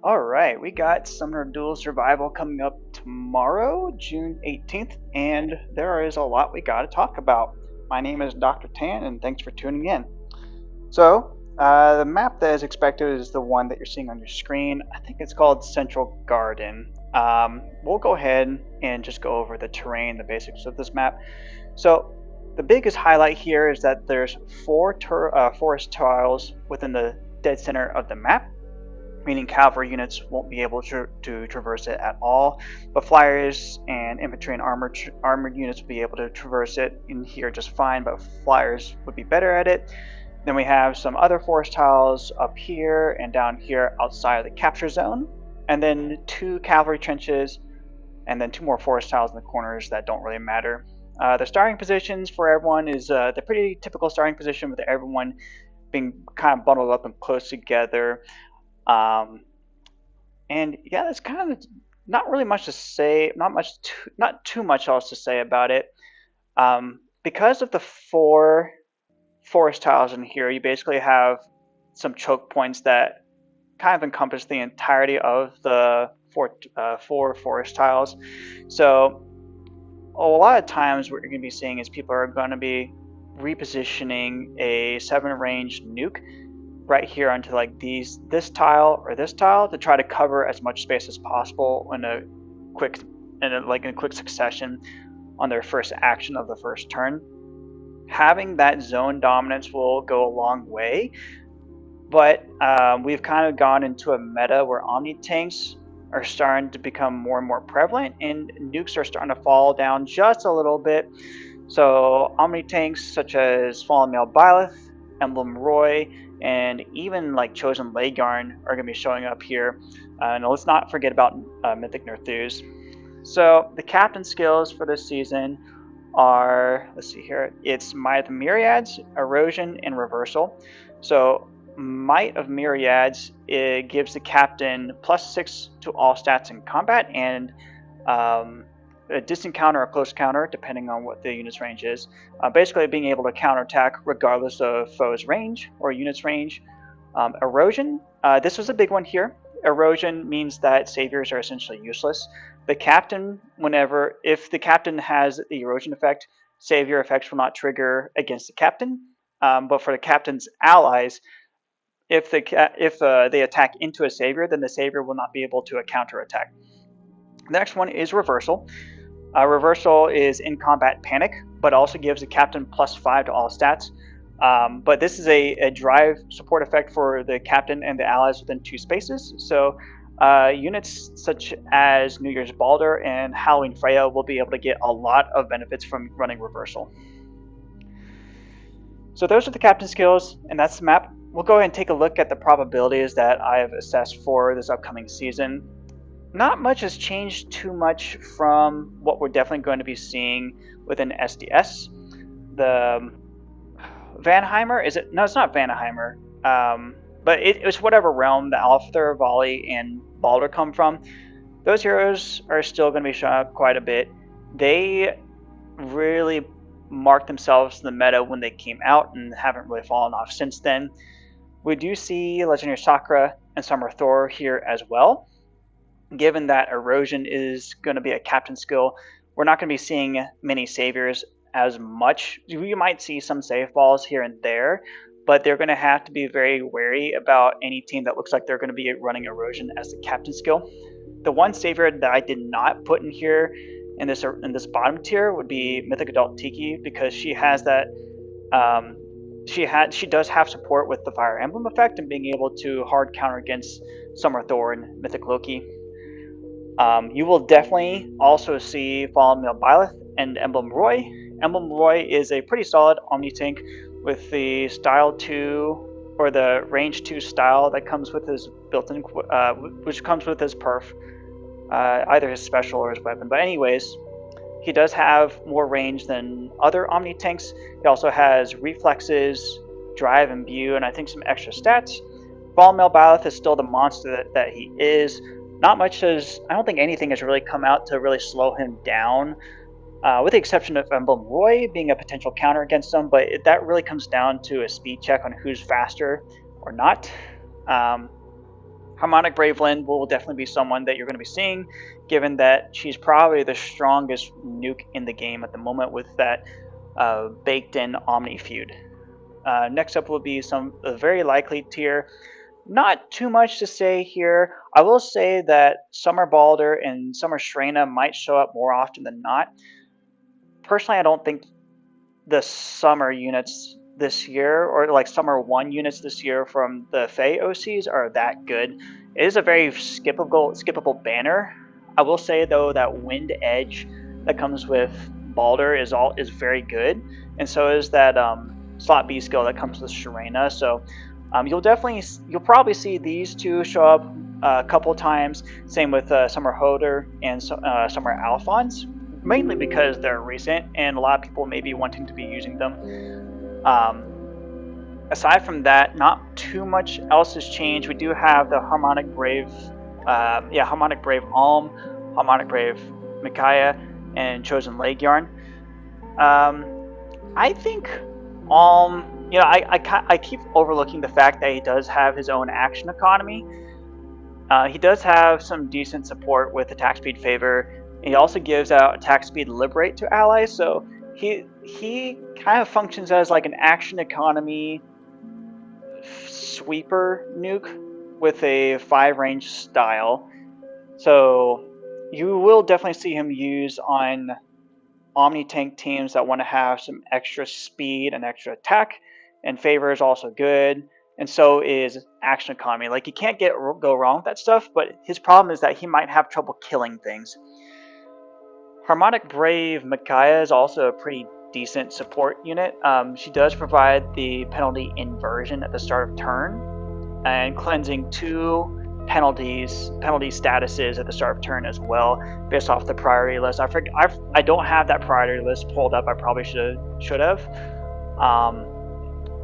Alright, we got Summoner Duels Survival coming up tomorrow, June 18th, and there is a lot we got to talk about. My name is Dr. Tan, and thanks for tuning in. The map that is expected is the one that you're seeing on your screen. I think it's called Central Garden. We'll go ahead and just go over the terrain, the basics of this map. So, the biggest highlight here is that there's four forest tiles within the dead center of the map, meaning cavalry units won't be able to traverse it at all, but flyers and infantry and armored units will be able to traverse it in here just fine, but flyers would be better at it. Then we have some other forest tiles up here and down here outside of the capture zone, and then two cavalry trenches, and then two more forest tiles in the corners that don't really matter. The starting positions for everyone is the pretty typical starting position with everyone being kind of bundled up and close together. Um, and yeah, that's kind of not really much to say. Not too much else to say about it. Because of the four forest tiles in here, you basically have some choke points that kind of encompass the entirety of the four forest tiles. So a lot of times what you're going to be seeing is people are going to be repositioning a 7-range nuke right here onto like this tile or this tile to try to cover as much space as possible in a quick succession on their first action of the first turn. Having that zone dominance will go a long way, but we've kind of gone into a meta where omni tanks are starting to become more and more prevalent, and nukes are starting to fall down just a little bit. So omni tanks such as Fallen Male Byleth, Emblem Roy, and even like Chosen Legarn are going to be showing up here. And let's not forget about Mythic Nerthus. So the captain skills for this season are, let's see here, it's Might of Myriads, Erosion, and Reversal. So Might of Myriads, it gives the captain +6 to all stats in combat, and a distant counter or close counter, depending on what the unit's range is. Basically being able to counterattack regardless of foe's range or unit's range. Erosion, this was a big one here. Erosion means that saviors are essentially useless. The captain, if the captain has the erosion effect, savior effects will not trigger against the captain. But for the captain's allies, if they attack into a savior, then the savior will not be able to counterattack. The next one is Reversal. Reversal is in combat panic, but also gives the captain +5 to all stats. But this is a drive support effect for the captain and the allies within 2 spaces. So units such as New Year's Balder and Halloween Freya will be able to get a lot of benefits from running Reversal. So those are the captain skills, and that's the map. We'll go ahead and take a look at the probabilities that I have assessed for this upcoming season. Not much has changed too much from what we're definitely going to be seeing within SDS. The Vanheimer, is it? No, it's not Vanheimer. But it's whatever realm the Alphather, Volley, and Balder come from. Those heroes are still going to be showing up quite a bit. They really marked themselves in the meta when they came out and haven't really fallen off since then. We do see Legendary Sakura and Summer Thor here as well. Given that Erosion is going to be a captain skill, we're not going to be seeing many saviors as much. We might see some save balls here and there, but they're going to have to be very wary about any team that looks like they're going to be running Erosion as the captain skill. The one savior that I did not put in here in this bottom tier would be Mythic Adult Tiki, because she has that she does have support with the Fire Emblem effect and being able to hard counter against Summer Thor and Mythic Loki. You will definitely also see Fallen Male Byleth and Emblem Roy. Emblem Roy is a pretty solid Omni tank with the style 2 or the range 2 style that comes with his built-in, which comes with his perf, either his special or his weapon. But anyways, he does have more range than other Omni tanks. He also has reflexes, drive, and imbue, and I think some extra stats. Fallen Male Byleth is still the monster that he is. Not much I don't think anything has really come out to really slow him down, with the exception of Emblem Roy being a potential counter against him, but that really comes down to a speed check on who's faster or not. Harmonic Braveland will definitely be someone that you're going to be seeing, given that she's probably the strongest nuke in the game at the moment with that baked-in Omni feud. Next up will be a very likely tier. Not too much to say here. I will say that Summer Balder and Summer Shrena might show up more often than not. Personally, I don't think the summer units this year, or like summer 1 units this year from the FEH OCs, are that good. It is a very skippable banner. I will say though that Wind Edge that comes with Balder is very good, and so is that slot B skill that comes with Sharena. So you'll probably see these two show up a couple times. Same with Summer Hoder and Summer Alphonse, mainly because they're recent and a lot of people may be wanting to be using them. Aside from that, not too much else has changed. We do have the Harmonic Brave, Harmonic Brave Alm, Harmonic Brave Micaiah, and Chosen Leg Yarn. I think Alm, I keep overlooking the fact that he does have his own action economy. He does have some decent support with attack speed favor. He also gives out attack speed liberate to allies, so he kind of functions as like an action economy sweeper nuke with a 5 range style. So you will definitely see him used on Omni tank teams that want to have some extra speed and extra attack, and favor is also good, and so is action economy. Like, you can't go wrong with that stuff, but his problem is that he might have trouble killing things. Harmonic Brave Micaiah is also a pretty decent support unit. She does provide the penalty inversion at the start of turn, and cleansing 2 penalty statuses at the start of turn as well, based off the priority list. I don't have that priority list pulled up. I probably should have.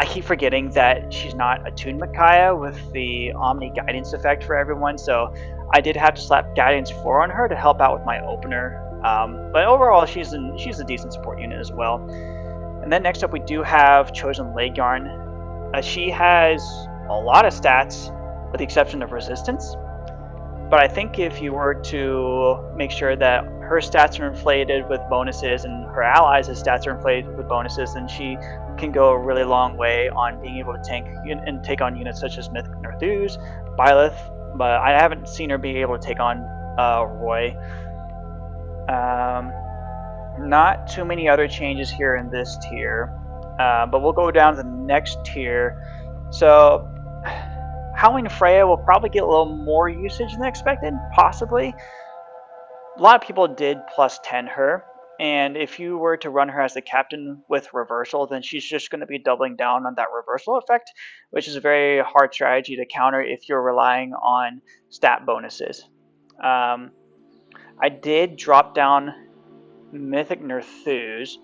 I keep forgetting that she's not attuned Micaiah with the Omni Guidance effect for everyone, so I did have to slap Guidance 4 on her to help out with my opener. But overall, she's a decent support unit as well. And then next up, we do have Chosen Leg Yarn. She has a lot of stats, with the exception of resistance. But I think if you were to make sure that her stats are inflated with bonuses and her allies' stats are inflated with bonuses, then she can go a really long way on being able to tank and take on units such as Mythic Northuz, Byleth, but I haven't seen her be able to take on Roy. Not too many other changes here in this tier, but we'll go down to the next tier. So Howling Freya will probably get a little more usage than expected, possibly. A lot of people did plus 10 her, and if you were to run her as the captain with reversal, then she's just going to be doubling down on that reversal effect, which is a very hard strategy to counter if you're relying on stat bonuses. I did drop down Mythic Northuz,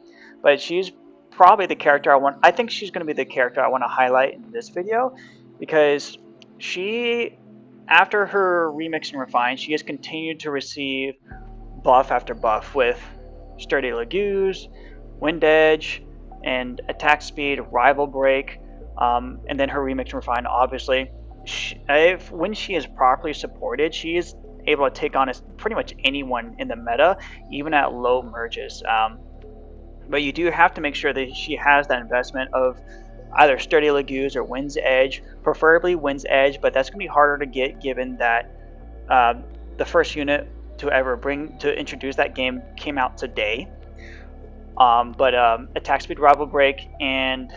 but she's probably the character I think she's going to be the character I want to highlight in this video, because she, after her remix and refine, she has continued to receive buff after buff with Sturdy Laguz, Wind Edge, and attack speed, rival break, and then her remix and refine. Obviously, when she is properly supported, she is able to take on pretty much anyone in the meta, even at low merges. But you do have to make sure that she has that investment of either Sturdy Laguz or Wind's Edge, preferably Wind's Edge, but that's going to be harder to get given that the first unit to introduce that game came out today. But attack speed, rival break, and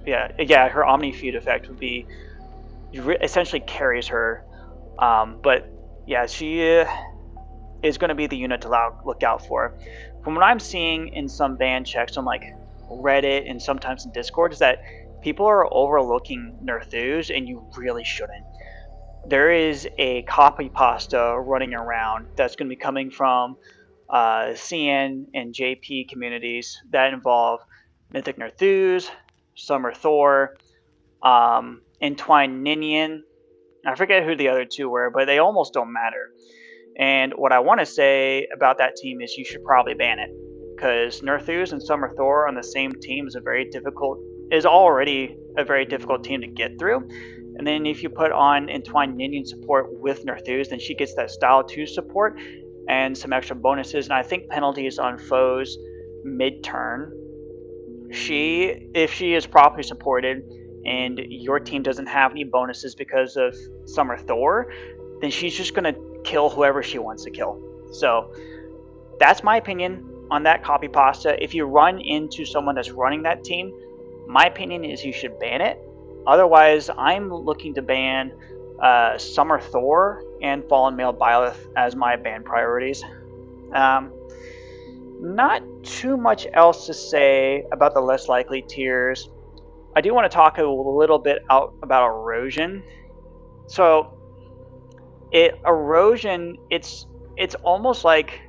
her Omni feud effect would be essentially carries her. But yeah, she is going to be the unit to look out for. From what I'm seeing in some ban checks on like Reddit and sometimes in Discord, is that people are overlooking Northuz, and you really shouldn't. There is a copy pasta running around that's going to be coming from CN and JP communities that involve Mythic Northuz, Summer Thor, Entwine Ninian. I forget who the other 2 were, but they almost don't matter. And what I want to say about that team is you should probably ban it, because Northuz and Summer Thor on the same team is a very difficult is already a very difficult team to get through. And then if you put on Entwined Minion support with Nerthus, then she gets that Style 2 support and some extra bonuses, and I think penalties on foes mid-turn. If she is properly supported and your team doesn't have any bonuses because of Summer Thor, then she's just going to kill whoever she wants to kill. So that's my opinion on that copy pasta. If you run into someone that's running that team, my opinion is you should ban it. Otherwise, I'm looking to ban Summer Thor and Fallen Male Byleth as my ban priorities. Not too much else to say about the less likely tiers. I do want to talk a little bit about erosion. So, erosion, it's almost like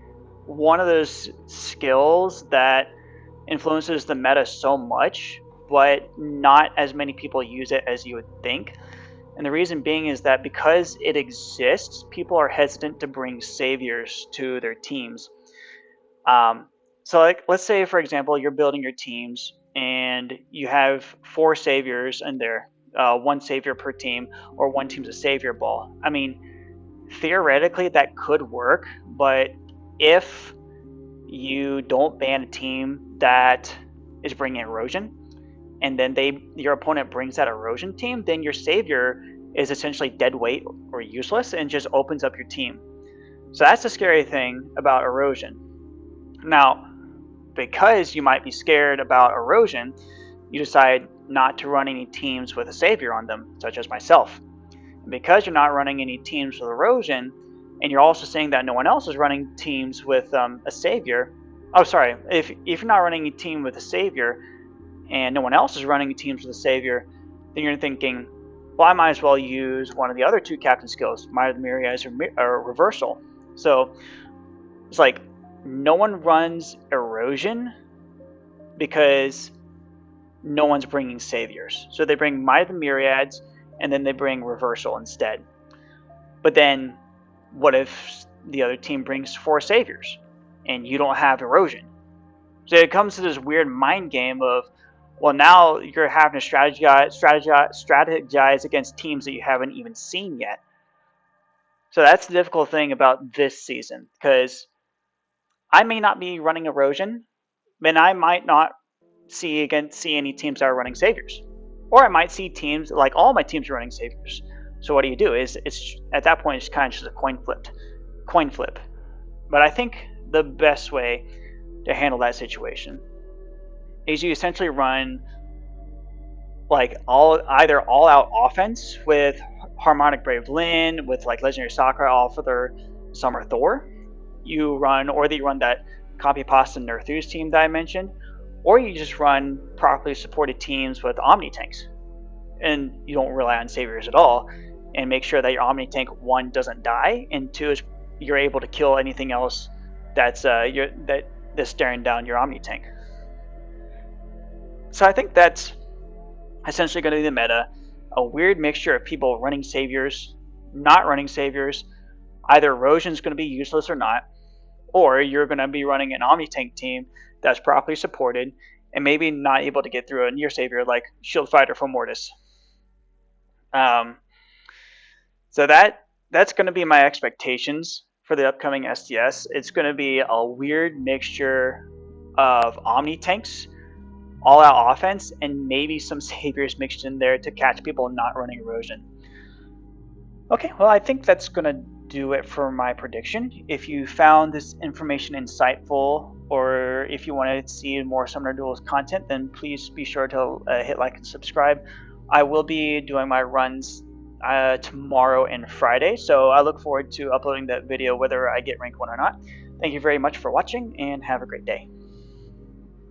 one of those skills that influences the meta so much, but not as many people use it as you would think. And the reason being is that because it exists, people are hesitant to bring saviors to their teams. So like, let's say, for example, you're building your teams and you have 4 saviors in there, 1 savior per team, or 1 team's a savior ball. I mean, theoretically that could work, but if you don't ban a team that is bringing erosion, and then your opponent brings that erosion team, then your savior is essentially dead weight or useless and just opens up your team. So that's the scary thing about erosion. Now, because you might be scared about erosion, you decide not to run any teams with a savior on them, such as myself. And because you're not running any teams with erosion, and you're also saying that no one else is running teams with a savior. Oh, sorry. If you're not running a team with a savior, and no one else is running teams with a savior, then you're thinking, well, I might as well use one of the other 2 captain skills, Might of the Myriads or Reversal. So it's like no one runs erosion because no one's bringing saviors. So they bring Might of the Myriads and then they bring Reversal instead. But then what if the other team brings 4 saviors and you don't have erosion? So it comes to this weird mind game of, well, now you're having to strategize against teams that you haven't even seen yet. So that's the difficult thing about this season, because I may not be running erosion, and I might not see any teams that are running saviors, or I might see teams like all my teams are running saviors. So what do you do? It's at that point it's kind of just a coin flip. But I think the best way to handle that situation is you essentially run like either all out offense with Harmonic Brave Lyn, with like Legendary Sakura off of their Summer Thor. You run that copy pasta Nerthus team that I mentioned, or you just run properly supported teams with Omni tanks, and you don't rely on saviors at all, and make sure that your Omni tank 1 doesn't die, and 2 is you're able to kill anything else that's staring down your Omni tank. So I think that's essentially going to be the meta. A weird mixture of people running saviors, not running saviors. Either erosion is going to be useless or not, or you're going to be running an Omni tank team that's properly supported and maybe not able to get through a near savior like Shield Fighter for Mortis. So that's going to be my expectations for the upcoming SDS. It's going to be a weird mixture of Omni tanks, all out offense, and maybe some saviors mixed in there to catch people not running erosion. Okay, well, I think that's going to do it for my prediction. If you found this information insightful, or if you want to see more Summoner Duels content, then please be sure to hit like and subscribe. I will be doing my runs tomorrow and Friday, so I look forward to uploading that video whether I get rank 1 or not. Thank you very much for watching, and have a great day.